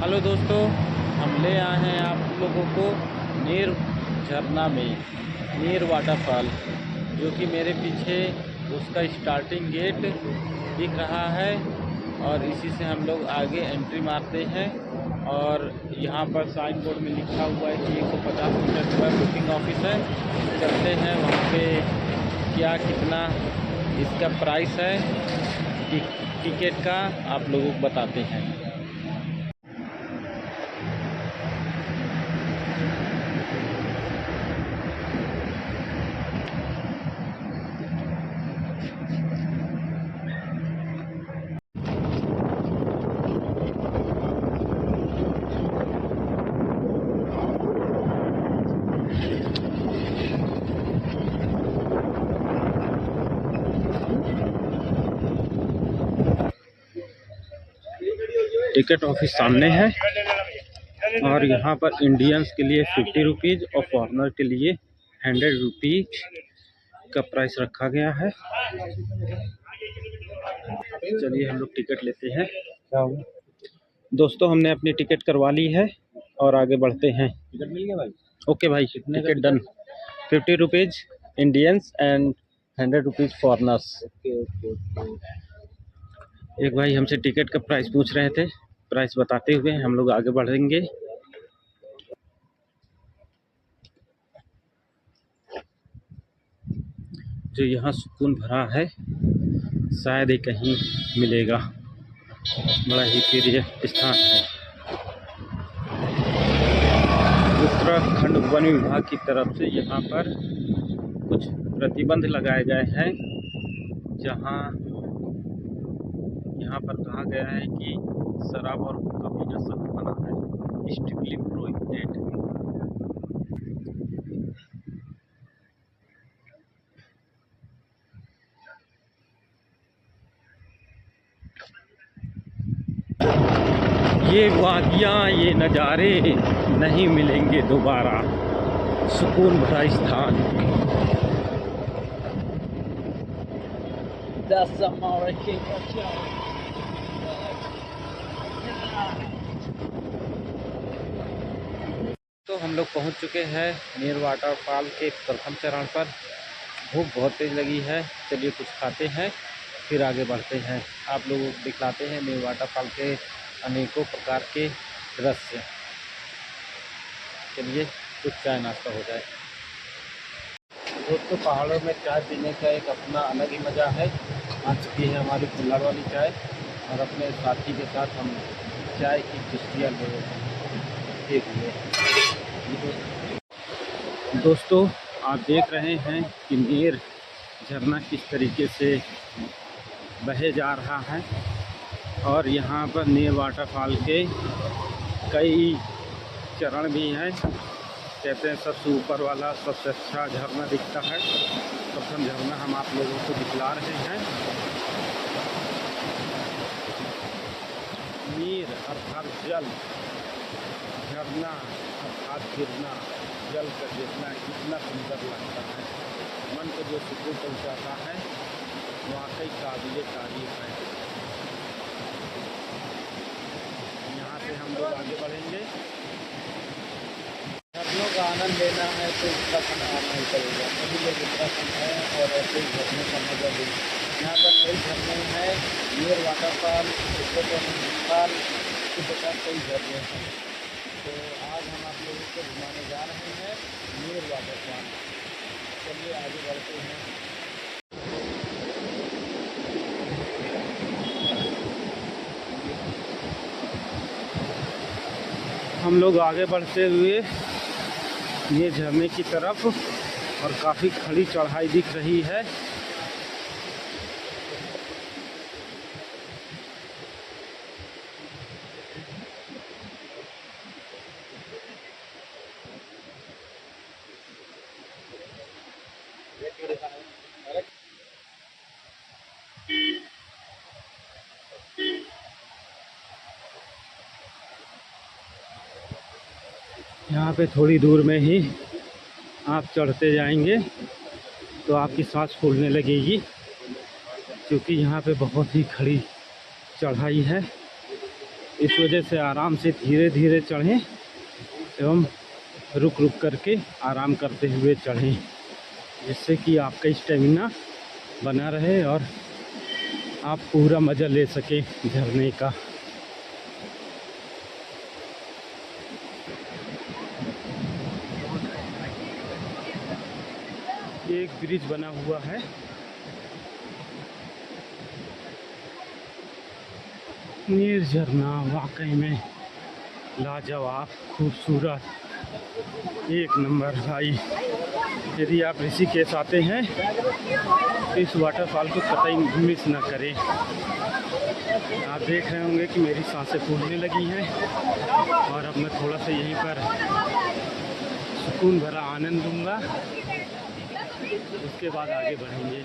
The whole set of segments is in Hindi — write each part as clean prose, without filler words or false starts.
हेलो दोस्तों, हम ले आए हैं आप लोगों को नीर झरना में नीर वाटरफॉल, जो कि मेरे पीछे उसका स्टार्टिंग गेट दिख रहा है। और इसी से हम लोग आगे एंट्री मारते हैं। और यहाँ पर साइन बोर्ड में लिखा हुआ है कि 150 मीटर पर बुकिंग ऑफिस है। चलते हैं वहाँ पे, क्या कितना इसका प्राइस है टिकट का आप लोगों को बताते हैं। टिकट ऑफिस सामने है और यहाँ पर इंडियंस के लिए 50 रुपीज़ और फॉरनर के लिए 100 रुपीज़ का प्राइस रखा गया है। चलिए हम लोग टिकट लेते हैं। दोस्तों, हमने अपनी टिकट करवा ली है और आगे बढ़ते हैं। टिकट मिल गया भाई? ओके भाई, ticket done. 50 rupees Indians and 100 rupees foreigners. एक भाई हमसे टिकट का प्राइस पूछ रहे थे। प्राइस बताते हुए हम लोग आगे बढ़ेंगे। जो यहाँ सुकून भरा है, शायद ही कहीं मिलेगा। बड़ा ही प्रिय स्थान है। उत्तराखंड वन विभाग की तरफ से यहाँ पर कुछ प्रतिबंध लगाए गए हैं, जहाँ पर कहा गया है कि शराब और हुक्का पीना सख्त मना है, स्ट्रिक्टली प्रोहिबिटेड। ये वादियाँ, ये नज़ारे नहीं मिलेंगे दोबारा। सुकून भरा स्थान। तो हम लोग पहुंच चुके हैं नीर वाटरफॉल के प्रथम चरण पर। भूख बहुत तेज़ लगी है। चलिए कुछ खाते हैं फिर आगे बढ़ते हैं। आप लोगों को दिखलाते हैं नीर वाटरफॉल के अनेकों प्रकार के दृश्य। चलिए कुछ चाय नाश्ता हो जाए। दोस्तों, पहाड़ों में चाय पीने का एक अपना अलग ही मज़ा है। आ चुकी है हमारी कुल्हड़ वाली चाय और अपने साथी के साथ हम चाय की चुस्कियाँ ले हुए। दोस्तों, आप देख रहे हैं कि नीर झरना किस तरीके से बहे जा रहा है। और यहाँ पर नीर वाटरफॉल के कई चरण भी हैं। कहते हैं सबसे ऊपर वाला सबसे अच्छा झरना दिखता है। प्रथम झरना हम आप लोगों को दिखला रहे हैं। नीर अर्थात जल, झरना अर्थात गिरना, जल का गिरना कितना सुंदर लगता है। मन को जो सुकून पहुँचाता है, वाकई काबिल तारीफ है। यहाँ से हम लोग आगे बढ़ेंगे। झरनों का आनंद लेना है तो उत्तराखंड आना ही पड़ेगा। सभी लोग उत्तराखंड हैं और ऐसे ही झरने का मजा लें। यहाँ पर कई झरने हैं। नीर वाटरफॉल, वाटरफॉल इसी प्रकार कई झरने हैं। तो आज हम आप लोगों को घुमाने जा रहे हैं नीर वाटरफॉल। चलिए आगे बढ़ते हैं। हम लोग आगे बढ़ते हुए ये झरने की तरफ, और काफ़ी खड़ी चढ़ाई दिख रही है। यहाँ पे थोड़ी दूर में ही आप चढ़ते जाएंगे तो आपकी सांस फूलने लगेगी, क्योंकि यहाँ पे बहुत ही खड़ी चढ़ाई है। इस वजह से आराम से धीरे धीरे चढ़ें एवं रुक रुक करके आराम करते हुए चढ़ें, जिससे कि आपका स्टेमिना बना रहे और आप पूरा मज़ा ले सकें झरने का। एक ब्रिज बना हुआ है, नीर झरना वाकई में लाजवाब, खूबसूरत, एक नंबर भाई। यदि आप ऋषिकेश आते हैं तो इस वाटरफॉल को कतई मिस ना करें। आप देख रहे होंगे कि मेरी सांसें फूलने लगी हैं और अब मैं थोड़ा सा यहीं पर सुकून भरा आनंद लूँगा, उसके बाद आगे बढ़ेंगे।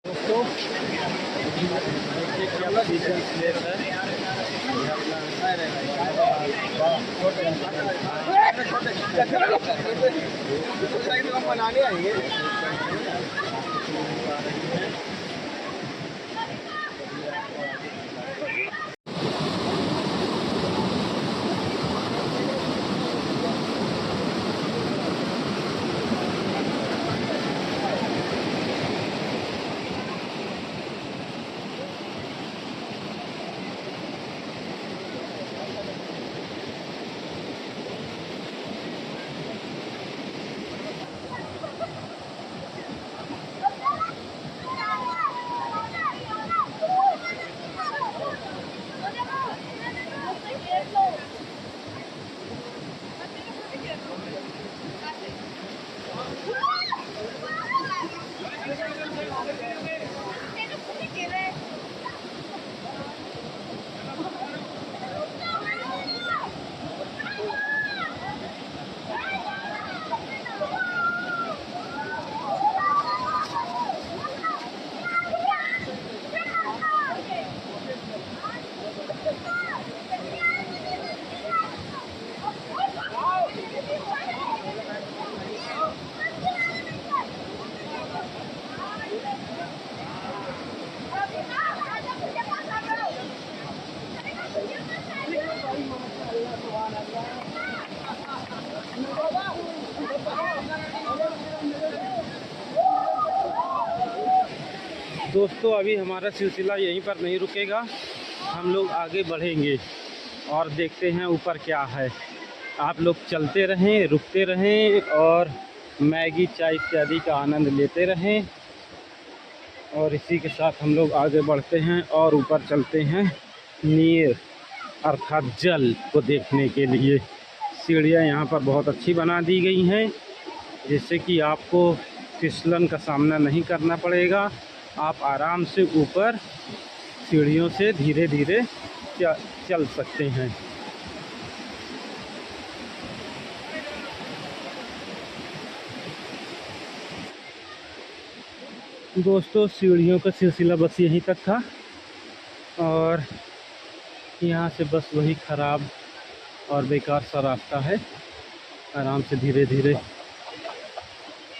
दोस्तों देखिए क्या सीजन प्लेस है, बनाने आएंगे। दोस्तों अभी हमारा सिलसिला यहीं पर नहीं रुकेगा, हम लोग आगे बढ़ेंगे और देखते हैं ऊपर क्या है। आप लोग चलते रहें, रुकते रहें और मैगी चाय इत्यादि का आनंद लेते रहें, और इसी के साथ हम लोग आगे बढ़ते हैं और ऊपर चलते हैं नीर अर्थात जल को देखने के लिए। सीढ़ियाँ यहाँ पर बहुत अच्छी बना दी गई हैं, जिससे कि आपको फिसलन का सामना नहीं करना पड़ेगा। आप आराम से ऊपर सीढ़ियों से धीरे धीरे चल सकते हैं। दोस्तों सीढ़ियों का सिलसिला बस यहीं तक था और यहाँ से बस वही ख़राब और बेकार सा रास्ता है। आराम से धीरे धीरे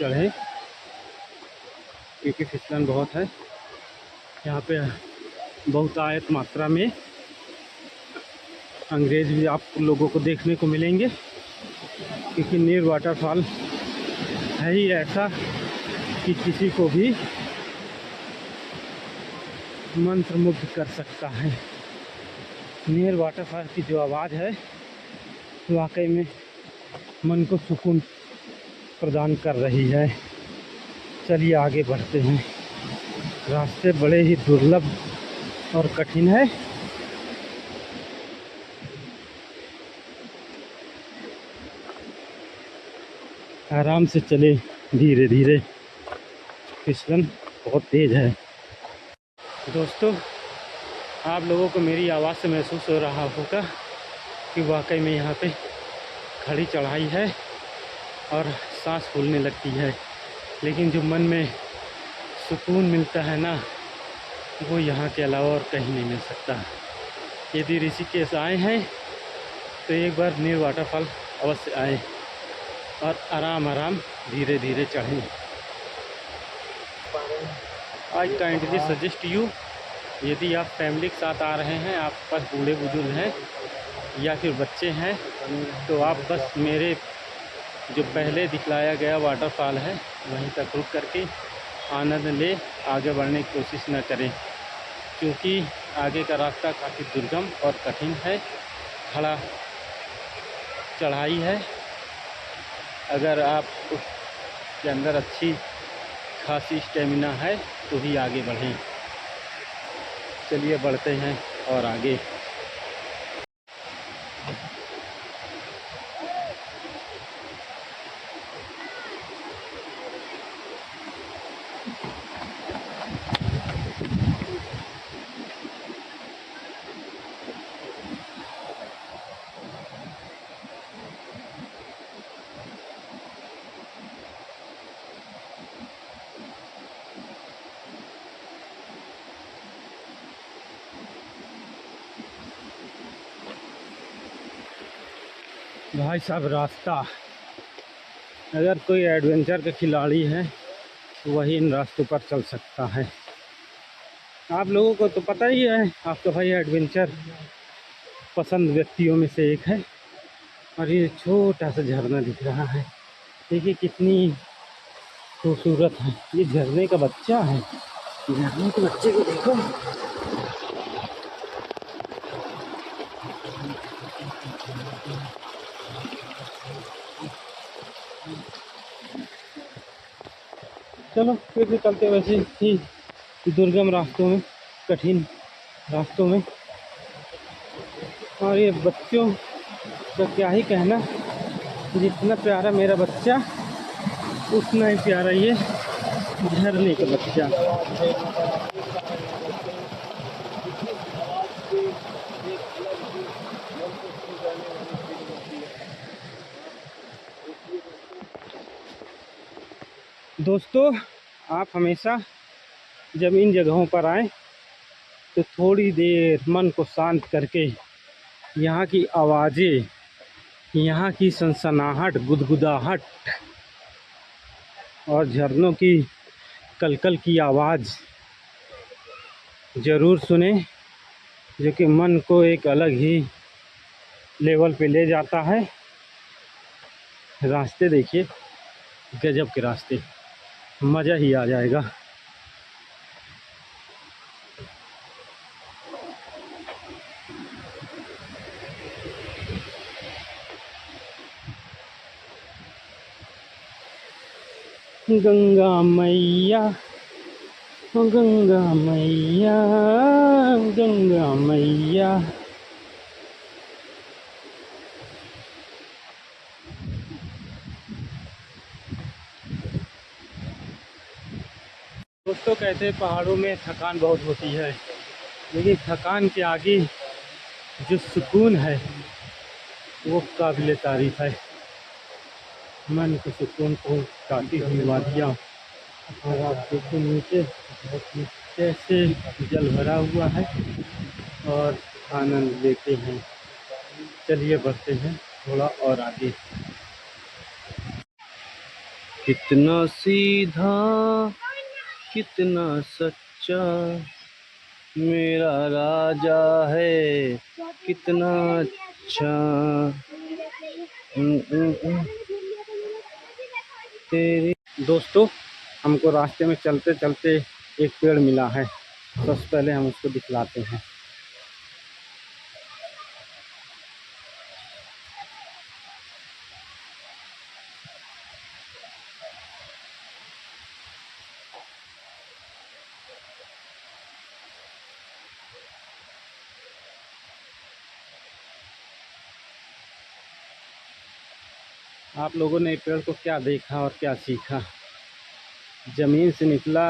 चढ़ें क्योंकि फिसलन बहुत है। यहाँ पे बहुतायत मात्रा में अंग्रेज़ भी आप लोगों को देखने को मिलेंगे, क्योंकि नीर वाटरफॉल है ही ऐसा कि किसी को भी मंत्रमुग्ध कर सकता है। नीर वाटरफॉल की जो आवाज़ है वाकई में मन को सुकून प्रदान कर रही है। चलिए आगे बढ़ते हैं। रास्ते बड़े ही दुर्लभ और कठिन है। आराम से चले धीरे धीरे, फिसलन बहुत तेज़ है। दोस्तों आप लोगों को मेरी आवाज़ से महसूस हो रहा होगा कि वाकई में यहाँ पे खड़ी चढ़ाई है और सांस फूलने लगती है, लेकिन जो मन में सुकून मिलता है ना, वो यहाँ के अलावा और कहीं नहीं मिल सकता। यदि ऋषिकेश आए हैं तो एक बार नीर वाटरफॉल अवश्य आए और आराम आराम धीरे धीरे चढ़ें। I kindly suggest you यदि आप फैमिली के साथ आ रहे हैं, आप पास बूढ़े बुजुर्ग हैं या फिर बच्चे हैं, तो आप बस मेरे जो पहले दिखलाया गया वाटरफॉल है वहीं तक रुक करके आनंद ले, आगे बढ़ने की कोशिश न करें, क्योंकि आगे का रास्ता काफ़ी दुर्गम और कठिन है, खड़ा चढ़ाई है। अगर आप उसके अंदर अच्छी खासी स्टेमिना है तो ही आगे बढ़ें। चलिए बढ़ते हैं और आगे। भाई साहब, रास्ता, अगर कोई एडवेंचर का खिलाड़ी है तो वही इन रास्तों पर चल सकता है। आप लोगों को तो पता ही है, आपका भाई एडवेंचर पसंद व्यक्तियों में से एक है। और ये छोटा सा झरना दिख रहा है, देखिए कितनी खूबसूरत है। ये झरने का बच्चा है, झरने के बच्चे को देखो। चलो फिर भी चलते वैसे ही दुर्गम रास्तों में, कठिन रास्तों में। और ये बच्चों का क्या ही कहना, जितना प्यारा मेरा बच्चा उतना ही प्यारा ये झरने का बच्चा। दोस्तों, आप हमेशा जब इन जगहों पर आएँ तो थोड़ी देर मन को शांत करके यहाँ की आवाज़ें, यहाँ की सनसनाहट, गुदगुदाहट और झरनों की कलकल की आवाज़ ज़रूर सुने, जो कि मन को एक अलग ही लेवल पे ले जाता है। रास्ते देखिए, गजब के रास्ते, मज़ा ही आ जाएगा। गंगा मैया, गंगा मैया, गंगा मैया। दोस्तों, कहते हैं पहाड़ों में थकान बहुत होती है, लेकिन थकान के आगे जो सुकून है वो काबिल तारीफ है। मन को सुकून पहुँचाती हुई वादियाँ, और आप देखो नीचे कैसे जल भरा हुआ है और आनंद लेते हैं। चलिए बढ़ते हैं थोड़ा और आगे। कितना सीधा, कितना सच्चा मेरा राजा है, कितना अच्छा। तेरी दोस्तों, हमको रास्ते में चलते चलते एक पेड़ मिला है, सबसे पहले हम उसको दिखलाते हैं। आप लोगों ने पेड़ को क्या देखा और क्या सीखा? ज़मीन से निकला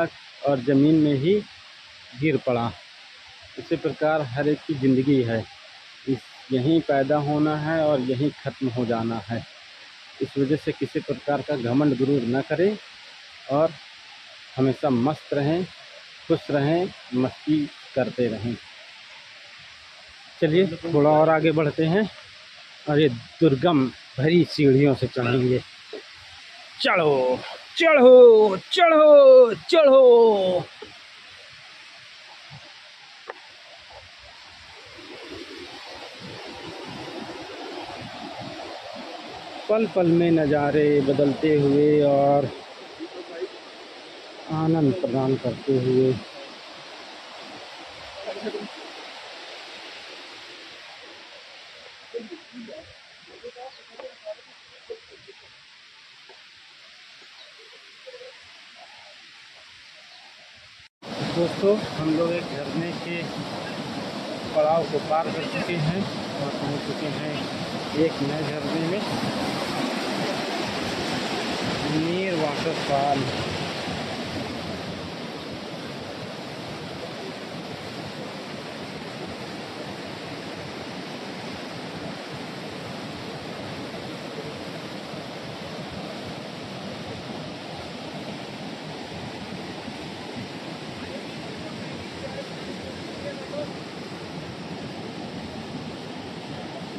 और ज़मीन में ही गिर पड़ा। इसी प्रकार हर एक की ज़िंदगी है, यहीं पैदा होना है और यहीं ख़त्म हो जाना है। इस वजह से किसी प्रकार का घमंड गुरूर न करें और हमेशा मस्त रहें, खुश रहें, मस्ती करते रहें। चलिए थोड़ा और आगे बढ़ते हैं और ये दुर्गम भरी सीढ़ियों से चढ़ेंगे। चढ़ो चढ़ो चढ़ो चढ़ो। पल पल में नज़ारे बदलते हुए और आनंद प्रदान करते हुए। दोस्तों, हम लोग एक झरने के पड़ाव को पार कर चुके हैं और पहुंच चुके हैं एक नए झरने में, नीर वाटरफॉल।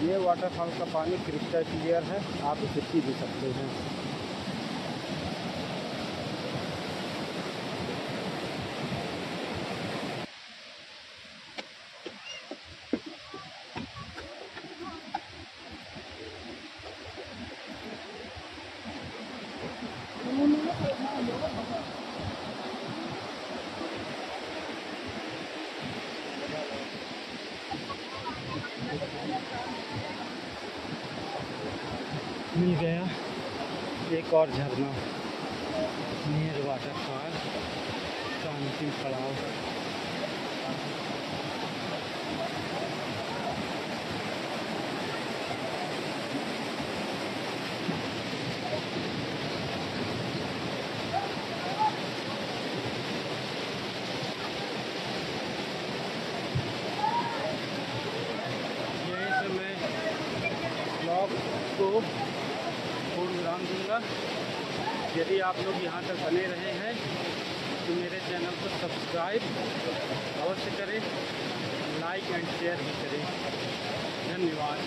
ये वाटरफॉल का पानी क्रिस्टल क्लियर है, आप इसे पी भी सकते हैं। मिल गया एक और झरना, नीर वाटरफॉल का अंतिम पड़ाव। यहीं से मैं ब्लॉग को पूर्ण विराम दूंगा। यदि आप लोग यहाँ तक बने रहे हैं तो मेरे चैनल को सब्सक्राइब अवश्य करें, लाइक एंड शेयर भी करें। धन्यवाद।